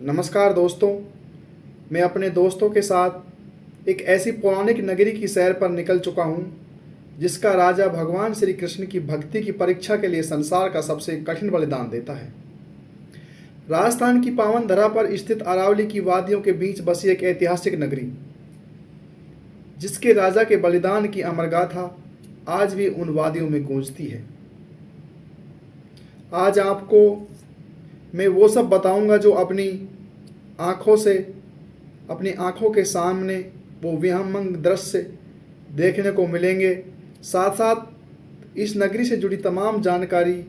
नमस्कार दोस्तों, मैं अपने दोस्तों के साथ एक ऐसी पौराणिक नगरी की सैर पर निकल चुका हूँ जिसका राजा भगवान श्री कृष्ण की भक्ति की परीक्षा के लिए संसार का सबसे कठिन बलिदान देता है। राजस्थान की पावन धरा पर स्थित अरावली की वादियों के बीच बसी एक ऐतिहासिक नगरी, जिसके राजा के बलिदान की अमर गाथा आज भी उन वादियों में गूंजती है। आज आपको मैं वो सब बताऊंगा जो अपनी आँखों के सामने वो विहंगम दृश्य देखने को मिलेंगे। साथ साथ इस नगरी से जुड़ी तमाम जानकारी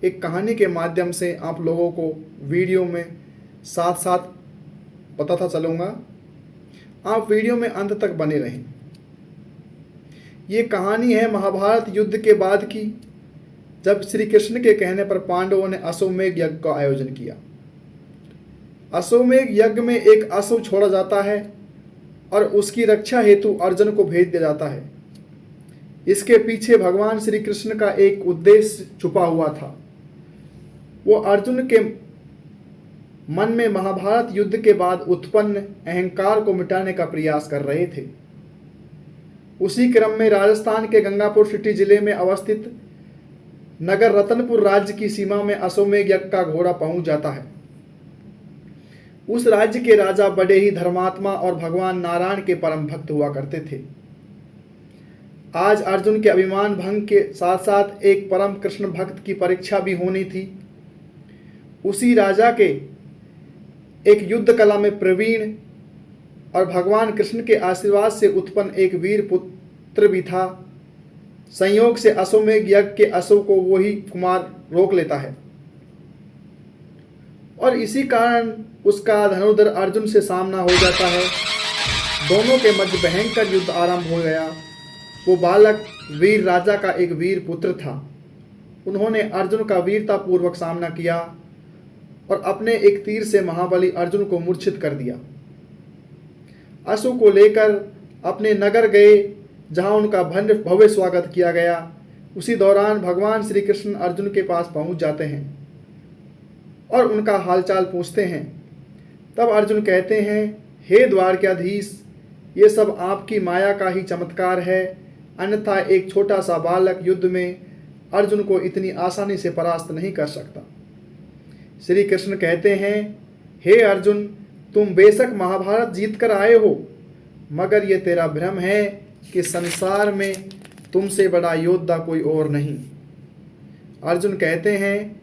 एक कहानी के माध्यम से आप लोगों को वीडियो में साथ साथ बताता चलूँगा। आप वीडियो में अंत तक बने रहें। ये कहानी है महाभारत युद्ध के बाद की, जब श्री कृष्ण के कहने पर पांडवों ने अश्वमेध यज्ञ का आयोजन किया। अश्वमेध यज्ञ में एक अश्व छोड़ा जाता है और उसकी रक्षा हेतु अर्जुन को भेज दिया जाता है। इसके पीछे भगवान श्री कृष्ण का एक उद्देश्य छुपा हुआ था। वो अर्जुन के मन में महाभारत युद्ध के बाद उत्पन्न अहंकार को मिटाने का प्रयास कर रहे थे। उसी क्रम में राजस्थान के गंगापुर सिटी जिले में अवस्थित नगर रतनपुर राज्य की सीमा में अश्वमेध यज्ञ का घोड़ा पहुंच जाता है। उस राज्य के राजा बड़े ही धर्मात्मा और भगवान नारायण के परम भक्त हुआ करते थे। आज अर्जुन के अभिमान भंग के साथ साथ एक परम कृष्ण भक्त की परीक्षा भी होनी थी। उसी राजा के एक युद्ध कला में प्रवीण और भगवान कृष्ण के आशीर्वाद से उत्पन्न एक वीर पुत्र भी था। संयोग से अश्वमेध यज्ञ के अश्व को वही कुमार रोक लेता है और इसी कारण उसका धनुर्धर अर्जुन से सामना हो जाता है। दोनों के मध्य भयंकर युद्ध आरंभ हो गया। वो बालक वीर राजा का एक वीर पुत्र था। उन्होंने अर्जुन का वीरतापूर्वक सामना किया और अपने एक तीर से महाबली अर्जुन को मूर्छित कर दिया। अश्व को लेकर अपने नगर गए, जहां उनका भव्य स्वागत किया गया। उसी दौरान भगवान श्री कृष्ण अर्जुन के पास पहुंच जाते हैं और उनका हालचाल पूछते हैं। तब अर्जुन कहते हैं, हे द्वारकाधीश, ये सब आपकी माया का ही चमत्कार है, अन्यथा एक छोटा सा बालक युद्ध में अर्जुन को इतनी आसानी से परास्त नहीं कर सकता। श्री कृष्ण कहते हैं, हे अर्जुन, तुम बेशक महाभारत जीत कर आए हो, मगर ये तेरा भ्रम है कि संसार में तुमसे बड़ा योद्धा कोई और नहीं। अर्जुन कहते हैं,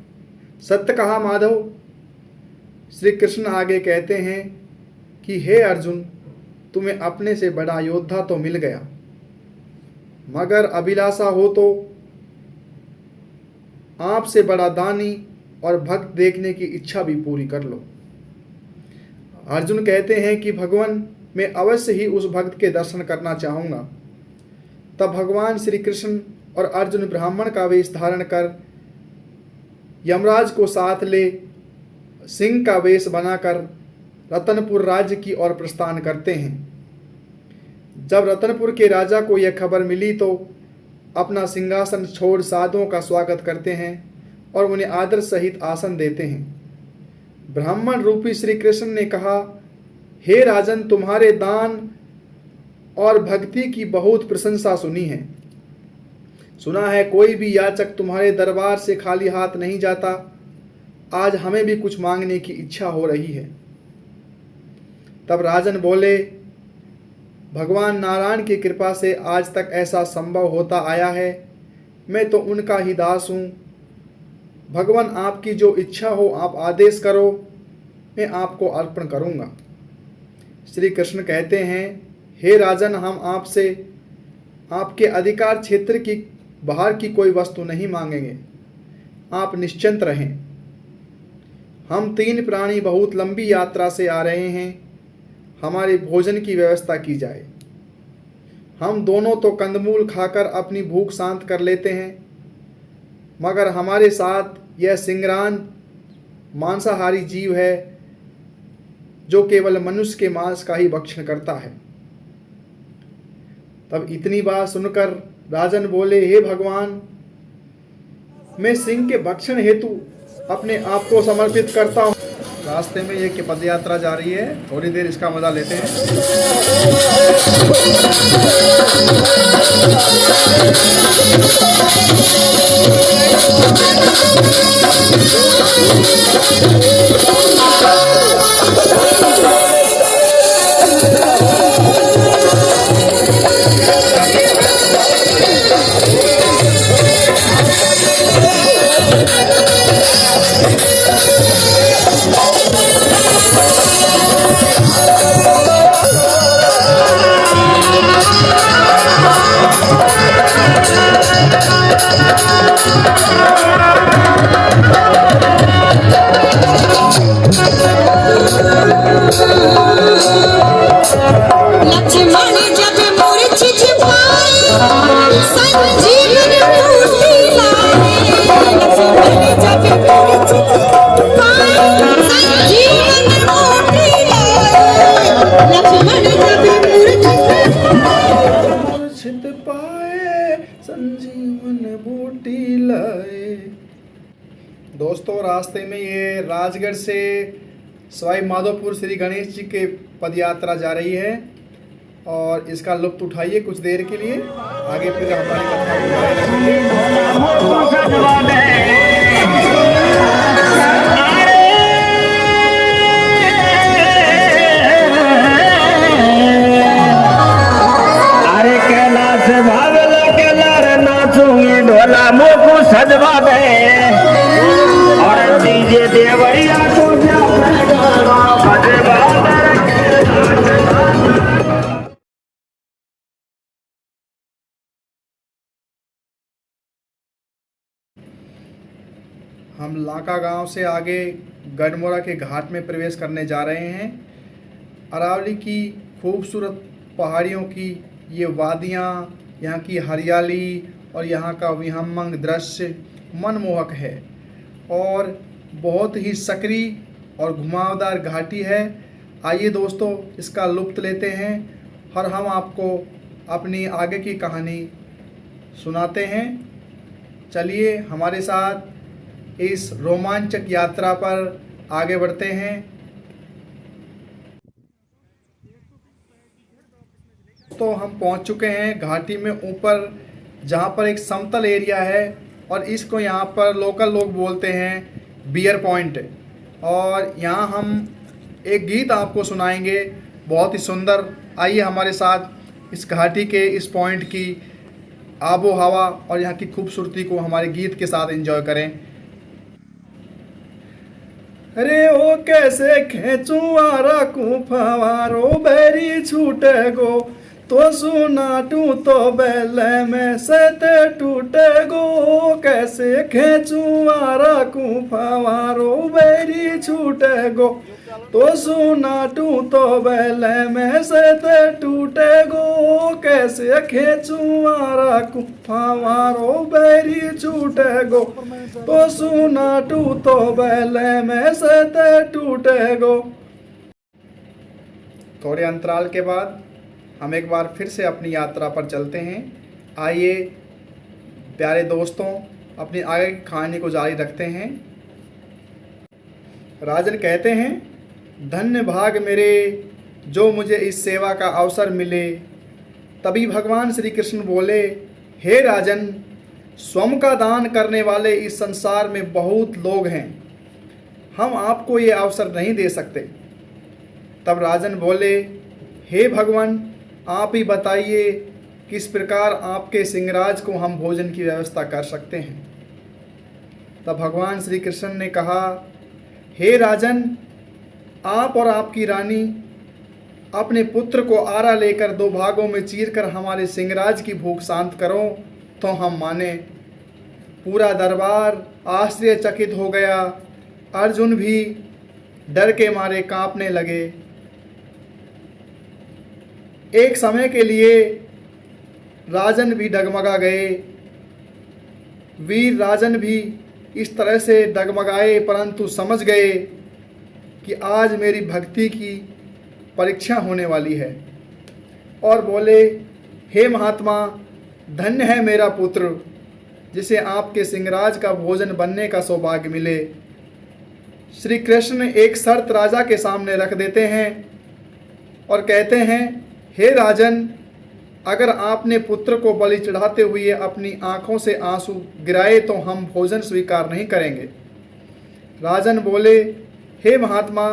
सत्य कहा माधव। श्री कृष्ण आगे कहते हैं कि हे अर्जुन, तुम्हें अपने से बड़ा योद्धा तो मिल गया, मगर अभिलाषा हो तो आपसे बड़ा दानी और भक्त देखने की इच्छा भी पूरी कर लो। अर्जुन कहते हैं कि भगवान, मैं अवश्य ही उस भक्त के दर्शन करना चाहूँगा। तब भगवान श्री कृष्ण और अर्जुन ब्राह्मण का वेश धारण कर यमराज को साथ ले सिंह का वेश बनाकर रतनपुर राज्य की ओर प्रस्थान करते हैं। जब रतनपुर के राजा को यह खबर मिली तो अपना सिंहासन छोड़ साधुओं का स्वागत करते हैं और उन्हें आदर सहित आसन देते हैं। ब्राह्मण रूपी श्री कृष्ण ने कहा, हे राजन, तुम्हारे दान और भक्ति की बहुत प्रशंसा सुनी है। सुना है कोई भी याचक तुम्हारे दरबार से खाली हाथ नहीं जाता। आज हमें भी कुछ मांगने की इच्छा हो रही है। तब राजन बोले, भगवान नारायण की कृपा से आज तक ऐसा संभव होता आया है। मैं तो उनका ही दास हूँ। भगवान, आपकी जो इच्छा हो आप आदेश करो, मैं आपको अर्पण करूँगा। श्री कृष्ण कहते हैं, हे राजन, हम आपसे आपके अधिकार क्षेत्र की बाहर की कोई वस्तु नहीं मांगेंगे। आप निश्चिंत रहें। हम 3 प्राणी बहुत लंबी यात्रा से आ रहे हैं। हमारे भोजन की व्यवस्था की जाए। हम दोनों तो कंदमूल खाकर अपनी भूख शांत कर लेते हैं, मगर हमारे साथ यह सिंगरान मांसाहारी जीव है जो केवल मनुष्य के मांस का ही भक्षण करता है। तब इतनी बात सुनकर राजन बोले, हे भगवान, मैं सिंह के भक्षण हेतु अपने आप को समर्पित करता हूँ। रास्ते में ये पद यात्रा जा रही है, थोड़ी देर इसका मजा लेते हैं। दोस्तों, रास्ते में ये राजगढ़ से सवाई माधोपुर श्री गणेश जी के पद यात्रा जा रही है और इसका लुत्फ उठाइए कुछ देर के लिए। आगे फिर हमारी अरे कैलाश भागल केलर नाचूंगी ढोला मोकू सजवा दे और डीजे देवरिया को हम लाका गांव से आगे गढ़मोरा के घाट में प्रवेश करने जा रहे हैं। अरावली की खूबसूरत पहाड़ियों की ये वादियाँ, यहाँ की हरियाली और यहाँ का विहंगम दृश्य मनमोहक है और बहुत ही सकरी और घुमावदार घाटी है। आइए दोस्तों, इसका लुत्फ लेते हैं और हम आपको अपनी आगे की कहानी सुनाते हैं। चलिए हमारे साथ इस रोमांचक यात्रा पर आगे बढ़ते हैं। तो हम पहुंच चुके हैं घाटी में ऊपर, जहां पर एक समतल एरिया है और इसको यहां पर लोकल लोग बोलते हैं बियर पॉइंट। और यहां हम एक गीत आपको सुनाएंगे बहुत ही सुंदर। आइए हमारे साथ इस घाटी के इस पॉइंट की आबो हवा और यहाँ की खूबसूरती को हमारे गीत के साथ एंजॉय करें। अरे ओ कैसे खेचूं आरा को फवारो बैरी छूटे गो, तो सुना टू तो बेले में से टूटे गो। कैसे खेचूं आरा को फवारो बैरी छूटे गो, तो सुना टू तो बेले में से टूटे गो। कैसे खेचूं आरा को फवारो बैरी छूटे गो, तो सुना टू तो बेले में से टूटे गो। थोड़े अंतराल के बाद हम एक बार फिर से अपनी यात्रा पर चलते हैं। आइए प्यारे दोस्तों, अपनी आगे की कहानी को जारी रखते हैं। राजन कहते हैं, धन्य भाग मेरे जो मुझे इस सेवा का अवसर मिले। तभी भगवान श्री कृष्ण बोले, हे राजन, स्वयं का दान करने वाले इस संसार में बहुत लोग हैं, हम आपको ये अवसर नहीं दे सकते। तब राजन बोले, हे भगवान, आप ही बताइए किस प्रकार आपके सिंहराज को हम भोजन की व्यवस्था कर सकते हैं। तब भगवान श्री कृष्ण ने कहा, हे राजन, आप और आपकी रानी अपने पुत्र को आरा लेकर 2 भागों में चीरकर हमारे सिंहराज की भूख शांत करो तो हम माने। पूरा दरबार आश्चर्यचकित हो गया। अर्जुन भी डर के मारे कांपने लगे। एक समय के लिए राजन भी डगमगा गए। वीर राजन भी इस तरह से डगमगाए, परंतु समझ गए कि आज मेरी भक्ति की परीक्षा होने वाली है और बोले, हे महात्मा, धन्य है मेरा पुत्र जिसे आपके सिंहराज का भोजन बनने का सौभाग्य मिले। श्री कृष्ण एक शर्त राजा के सामने रख देते हैं और कहते हैं, हे राजन, अगर आपने पुत्र को बलि चढ़ाते हुए अपनी आंखों से आंसू गिराए तो हम भोजन स्वीकार नहीं करेंगे। राजन बोले, हे महात्मा,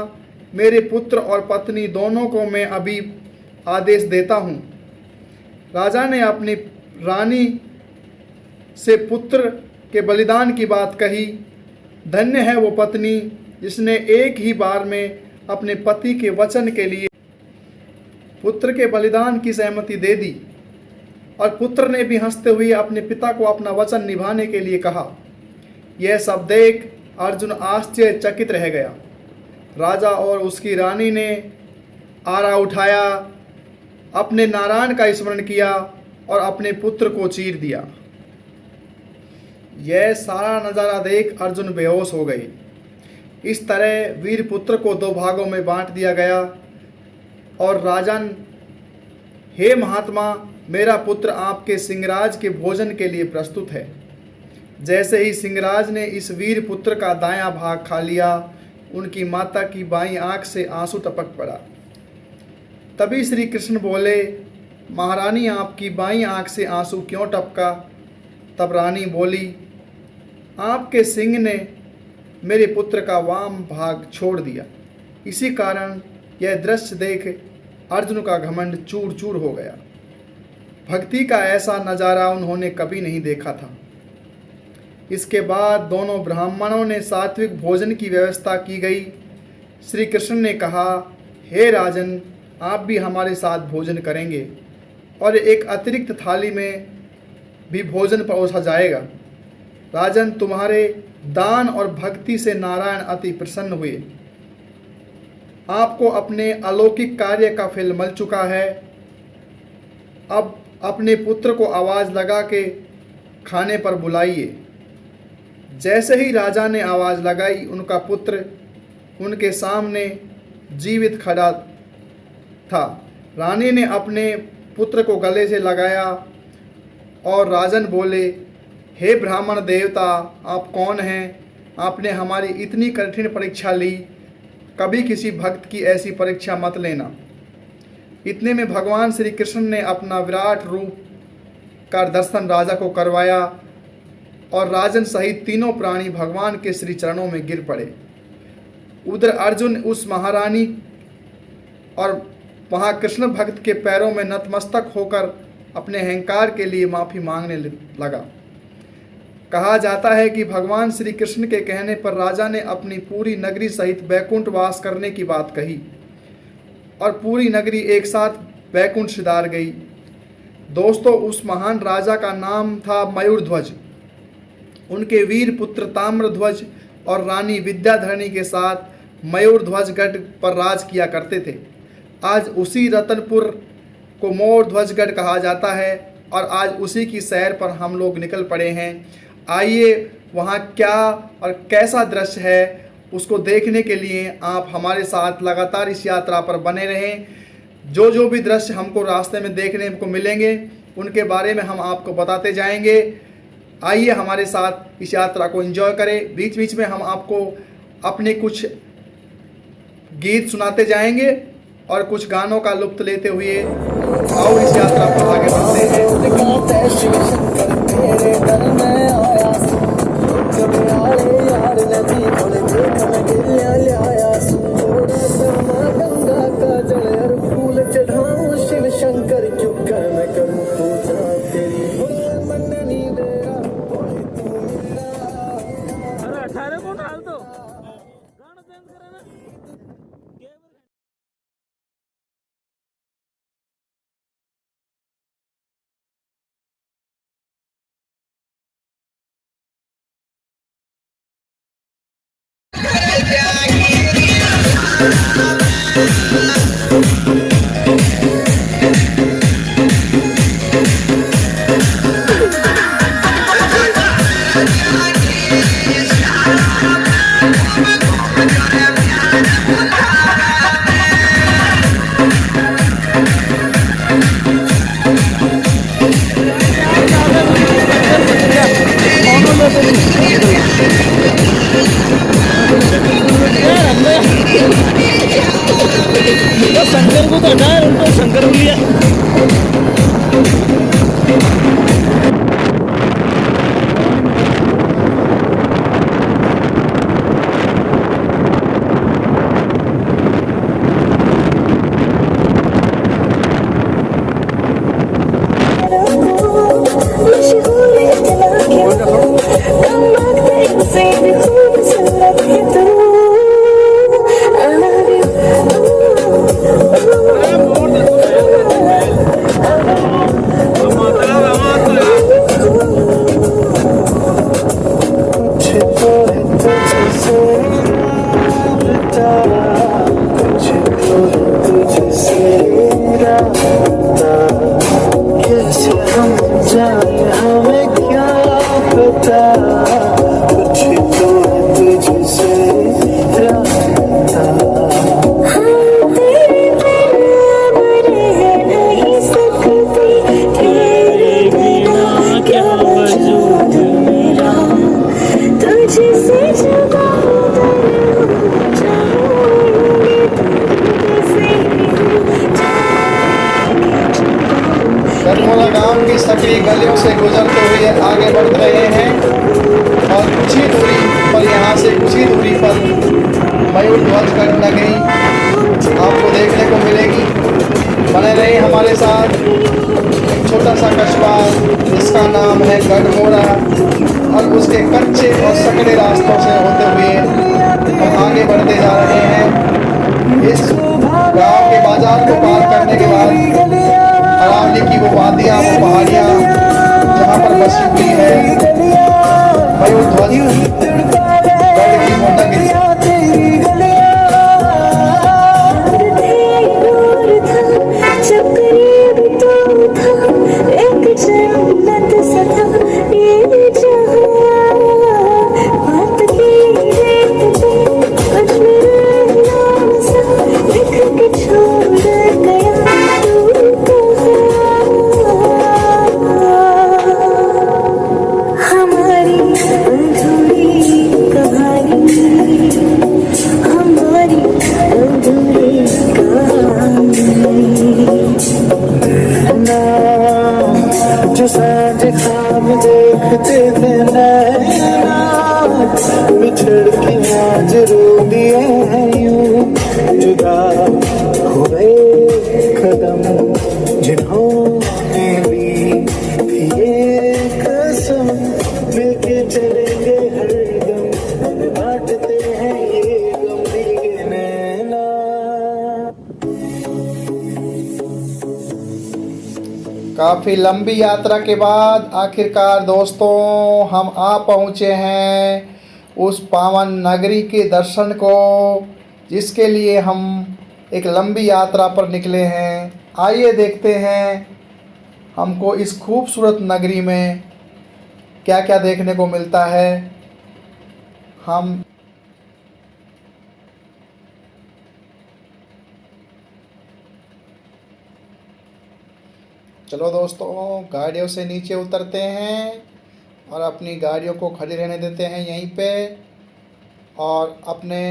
मेरे पुत्र और पत्नी दोनों को मैं अभी आदेश देता हूँ। राजा ने अपनी रानी से पुत्र के बलिदान की बात कही। धन्य है वो पत्नी जिसने एक ही बार में अपने पति के वचन के लिए पुत्र के बलिदान की सहमति दे दी, और पुत्र ने भी हंसते हुए अपने पिता को अपना वचन निभाने के लिए कहा। यह सब देख अर्जुन आश्चर्यचकित रह गया। राजा और उसकी रानी ने आरा उठाया, अपने नारायण का स्मरण किया और अपने पुत्र को चीर दिया। यह सारा नज़ारा देख अर्जुन बेहोश हो गए। इस तरह वीर पुत्र को दो भागों में बांट दिया गया और राजन, हे महात्मा, मेरा पुत्र आपके सिंहराज के भोजन के लिए प्रस्तुत है। जैसे ही सिंहराज ने इस वीर पुत्र का दायां भाग खा लिया, उनकी माता की बाईं आंख से आंसू टपक पड़ा। तभी श्री कृष्ण बोले, महारानी, आपकी बाईं आंख से आंसू क्यों टपका? तब रानी बोली, आपके सिंह ने मेरे पुत्र का वाम भाग छोड़ दिया। इसी कारण यह दृश्य देख अर्जुन का घमंड चूर चूर हो गया। भक्ति का ऐसा नज़ारा उन्होंने कभी नहीं देखा था। इसके बाद दोनों ब्राह्मणों ने सात्विक भोजन की व्यवस्था की गई। श्री कृष्ण ने कहा, हे राजन, आप भी हमारे साथ भोजन करेंगे और एक अतिरिक्त थाली में भी भोजन परोसा जाएगा। राजन, तुम्हारे दान और भक्ति से नारायण अति प्रसन्न हुए। आपको अपने अलौकिक कार्य का फल मिल चुका है। अब अपने पुत्र को आवाज़ लगा के खाने पर बुलाइए। जैसे ही राजा ने आवाज़ लगाई, उनका पुत्र उनके सामने जीवित खड़ा था। रानी ने अपने पुत्र को गले से लगाया और राजन बोले, हे ब्राह्मण देवता, आप कौन हैं? आपने हमारी इतनी कठिन परीक्षा ली, कभी किसी भक्त की ऐसी परीक्षा मत लेना। इतने में भगवान श्री कृष्ण ने अपना विराट रूप का दर्शन राजा को करवाया और राजन सहित तीनों प्राणी भगवान के श्री चरणों में गिर पड़े। उधर अर्जुन उस महारानी और वहाँ कृष्ण भक्त के पैरों में नतमस्तक होकर अपने अहंकार के लिए माफ़ी मांगने लगा। कहा जाता है कि भगवान श्री कृष्ण के कहने पर राजा ने अपनी पूरी नगरी सहित बैकुंठ वास करने की बात कही और पूरी नगरी एक साथ बैकुंठ सिधार गई। दोस्तों, उस महान राजा का नाम था मयूरध्वज। उनके वीर पुत्र ताम्रध्वज और रानी विद्याधरणी के साथ मयूरध्वजगढ़ पर राज किया करते थे। आज उसी रतनपुर को मोरध्वजगढ़ कहा जाता है और आज उसी की सैर पर हम लोग निकल पड़े हैं। आइए वहाँ क्या और कैसा दृश्य है उसको देखने के लिए आप हमारे साथ लगातार इस यात्रा पर बने रहें। जो जो भी दृश्य हमको रास्ते में देखने को मिलेंगे उनके बारे में हम आपको बताते जाएंगे। आइए हमारे साथ इस यात्रा को एंजॉय करें। बीच बीच में हम आपको अपने कुछ गीत सुनाते जाएंगे और कुछ गानों का लुत्फ लेते हुए आओ इस यात्रा पर आगे बढ़ते हैं। शंकर को तो हटा, उनको शंकर को लिया। गढ़मोरा गांव की सकरी गलियों से गुजरते हुए आगे बढ़ रहे हैं और कुछ ही दूरी पर यहाँ से कुछ ही दूरी पर मयूर ध्वज गढ़ नगरी आपको देखने को मिलेगी। बने रहे हमारे साथ। एक छोटा सा कस्बा जिसका नाम है गढ़मोरा और उसके कच्चे और सकरे रास्तों से होते हुए हम आगे बढ़ते जा रहे हैं। इस गांव के बाजार को पार करने के बाद अरावली की वो वादियाँ, वो पहाड़ियाँ जहाँ पर बसी हुई है मयूर ध्वज गढ़ की वो नगरी। काफ़ी लंबी यात्रा के बाद आखिरकार दोस्तों हम आ पहुँचे हैं उस पावन नगरी के दर्शन को, जिसके लिए हम एक लंबी यात्रा पर निकले हैं। आइए देखते हैं हमको इस खूबसूरत नगरी में क्या क्या देखने को मिलता है। हम चलो दोस्तों गाड़ियों से नीचे उतरते हैं और अपनी गाड़ियों को खड़ी रहने देते हैं यहीं पे, और अपने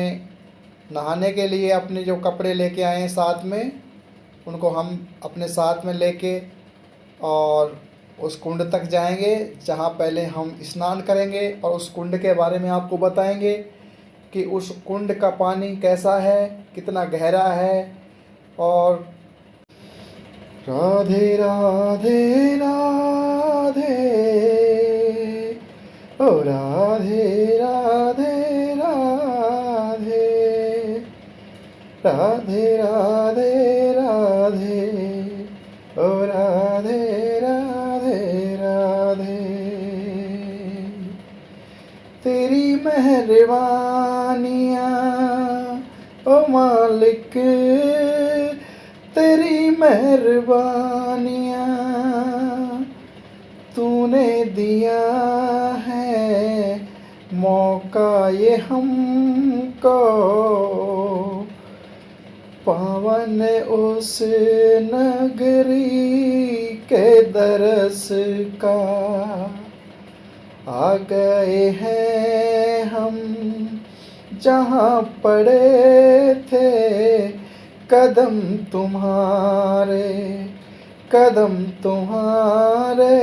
नहाने के लिए अपने जो कपड़े लेके आए हैं साथ में उनको हम अपने साथ में लेके और उस कुंड तक जाएंगे जहाँ पहले हम स्नान करेंगे और उस कुंड के बारे में आपको बताएंगे कि उस कुंड का पानी कैसा है, कितना गहरा है। और राधे राधे राधे ओ राधे राधे राधे राधे राधे राधे ओ राधे राधे राधे। तेरी मेहरबानियाँ ओ मालिक, तेरी मेहरबानियाँ तूने दिया है मौका ये हमको, पावन उस नगरी के दरस का आ गए हैं हम, जहाँ पड़े थे कदम तुम्हारे, कदम तुम्हारे,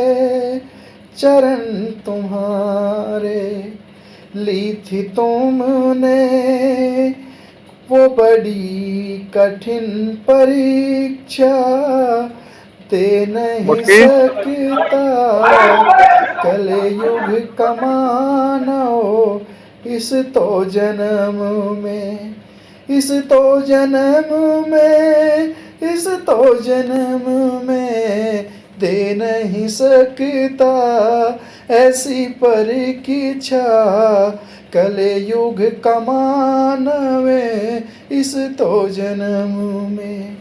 चरण तुम्हारे, ली थी तुमने वो बड़ी कठिन परीक्षा, दे नहीं सकता कलयुग का मानव इस तो जन्म में, इस तो जन्म में, इस तो जन्म में, दे नहीं सकता ऐसी परीक्षा, कलयुग का मानव इस तो जन्म में।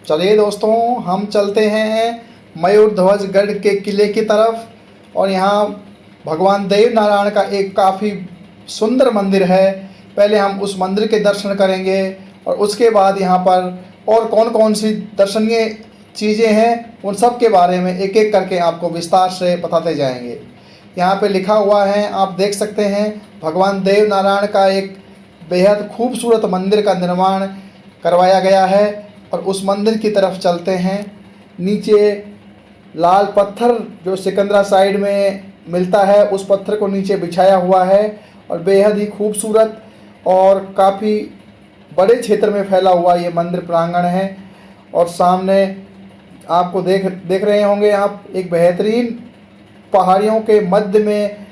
चलिए दोस्तों, हम चलते हैं मयूर ध्वज गढ़ के किले की तरफ और यहाँ भगवान देव नारायण का एक काफ़ी सुंदर मंदिर है। पहले हम उस मंदिर के दर्शन करेंगे और उसके बाद यहाँ पर और कौन कौन सी दर्शनीय चीज़ें हैं उन सब के बारे में एक एक करके आपको विस्तार से बताते जाएंगे। यहाँ पे लिखा हुआ है, आप देख सकते हैं, भगवान देव नारायण का एक बेहद खूबसूरत मंदिर का निर्माण करवाया गया है और उस मंदिर की तरफ चलते हैं। नीचे लाल पत्थर जो सिकंदरा साइड में मिलता है उस पत्थर को नीचे बिछाया हुआ है और बेहद ही खूबसूरत और काफ़ी बड़े क्षेत्र में फैला हुआ ये मंदिर प्रांगण है। और सामने आपको देख रहे होंगे आप, एक बेहतरीन पहाड़ियों के मध्य में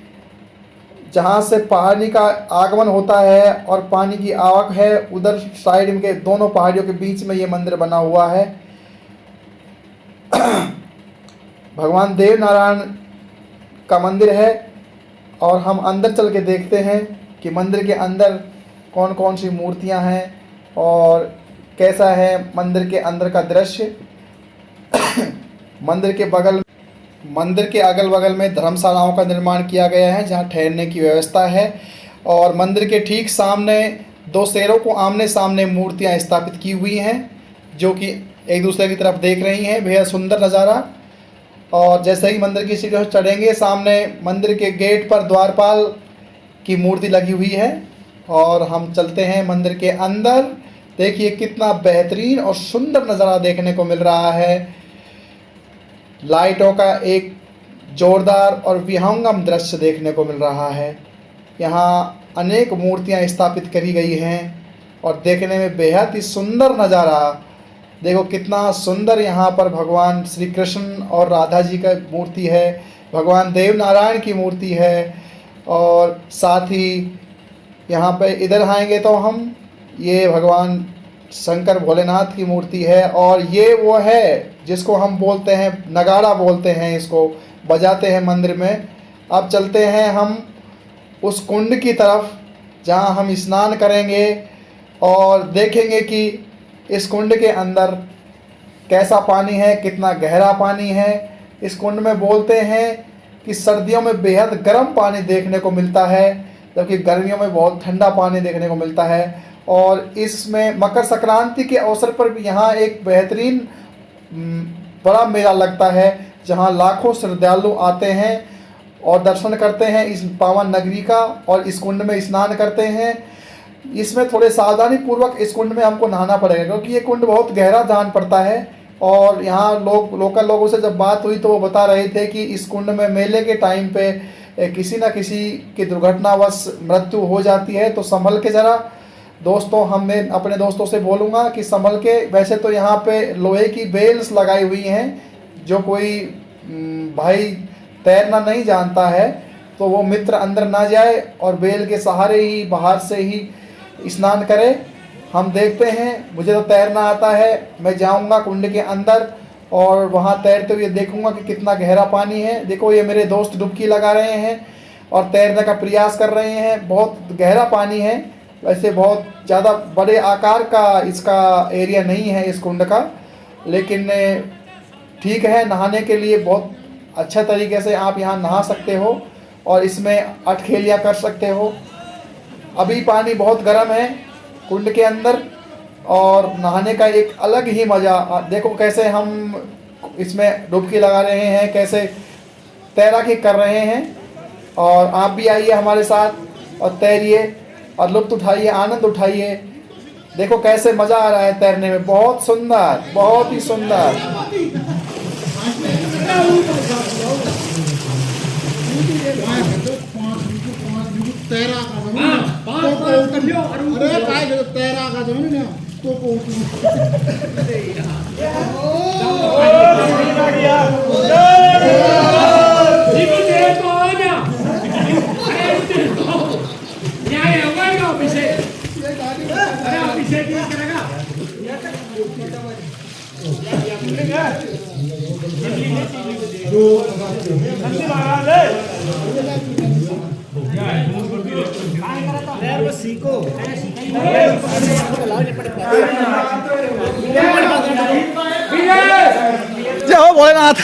जहाँ से पानी का आगमन होता है और पानी की आवक है, उधर साइड के दोनों पहाड़ियों के बीच में ये मंदिर बना हुआ है। भगवान देव नारायण का मंदिर है और हम अंदर चल के देखते हैं कि मंदिर के अंदर कौन कौन सी मूर्तियां हैं और कैसा है मंदिर के अंदर का दृश्य। मंदिर के अगल बगल में धर्मशालाओं का निर्माण किया गया है जहां ठहरने की व्यवस्था है और मंदिर के ठीक सामने दो शेरों को आमने सामने मूर्तियां स्थापित की हुई हैं जो कि एक दूसरे की तरफ देख रही हैं। बेहद सुंदर नज़ारा। और जैसे ही मंदिर की सीढ़ियों से चढ़ेंगे, सामने मंदिर के गेट पर द्वारपाल की मूर्ति लगी हुई है और हम चलते हैं मंदिर के अंदर। देखिए कितना बेहतरीन और सुंदर नज़ारा देखने को मिल रहा है। लाइटों का एक जोरदार और विहंगम दृश्य देखने को मिल रहा है। यहाँ अनेक मूर्तियाँ स्थापित करी गई हैं और देखने में बेहद ही सुंदर नज़ारा। देखो कितना सुंदर यहाँ पर भगवान श्री कृष्ण और राधा जी का मूर्ति है, भगवान देव नारायण की मूर्ति है और साथ ही यहाँ पे इधर आएंगे तो हम ये भगवान शंकर भोलेनाथ की मूर्ति है और ये वो है जिसको हम बोलते हैं नगाड़ा बोलते हैं, इसको बजाते हैं मंदिर में। अब चलते हैं हम उस कुंड की तरफ जहाँ हम स्नान करेंगे और देखेंगे कि इस कुंड के अंदर कैसा पानी है, कितना गहरा पानी है। इस कुंड में बोलते हैं कि सर्दियों में बेहद गर्म पानी देखने को मिलता है जबकि गर्मियों में बहुत ठंडा पानी देखने को मिलता है। और इसमें मकर संक्रांति के अवसर पर भी यहाँ एक बेहतरीन बड़ा मेला लगता है जहाँ लाखों श्रद्धालु आते हैं और दर्शन करते हैं इस पावन नगरी का और इस कुंड में स्नान करते हैं। इसमें थोड़े सावधानी पूर्वक इस कुंड में हमको नहाना पड़ेगा क्योंकि ये कुंड बहुत गहरा जान पड़ता है। और यहाँ लोकल लोगों से जब बात हुई तो वो बता रहे थे कि इस कुंड में मेले के टाइम पे किसी न किसी की दुर्घटनावश मृत्यु हो जाती है, तो संभल के ज़रा दोस्तों, मैं अपने दोस्तों से बोलूँगा कि संभल के। वैसे तो यहाँ पे लोहे की बेल्स लगाई हुई हैं, जो कोई भाई तैरना नहीं जानता है तो वो मित्र अंदर ना जाए और बेल के सहारे ही बाहर से ही स्नान करे। हम देखते हैं, मुझे तो तैरना आता है, मैं जाऊंगा कुंड के अंदर और वहाँ तैरते हुए देखूंगा कि कितना गहरा पानी है। देखो ये मेरे दोस्त डुबकी लगा रहे हैं और तैरने का प्रयास कर रहे हैं। बहुत गहरा पानी है, वैसे बहुत ज़्यादा बड़े आकार का इसका एरिया नहीं है इस कुंड का, लेकिन ठीक है, नहाने के लिए बहुत अच्छा तरीके से आप यहाँ नहा सकते हो और इसमें अटखेलियाँ कर सकते हो। अभी पानी बहुत गर्म है कुंड के अंदर और नहाने का एक अलग ही मज़ा। देखो कैसे हम इसमें डुबकी लगा रहे हैं, कैसे तैराकी कर रहे हैं। और आप भी आइए हमारे साथ और तैरिए और लुत्फ़ उठाइए, आनंद उठाइए। देखो कैसे मजा आ रहा है तैरने में, बहुत सुंदर, बहुत ही सुंदर। तैरा का जमीन ना तो जय हो भोलेनाथ।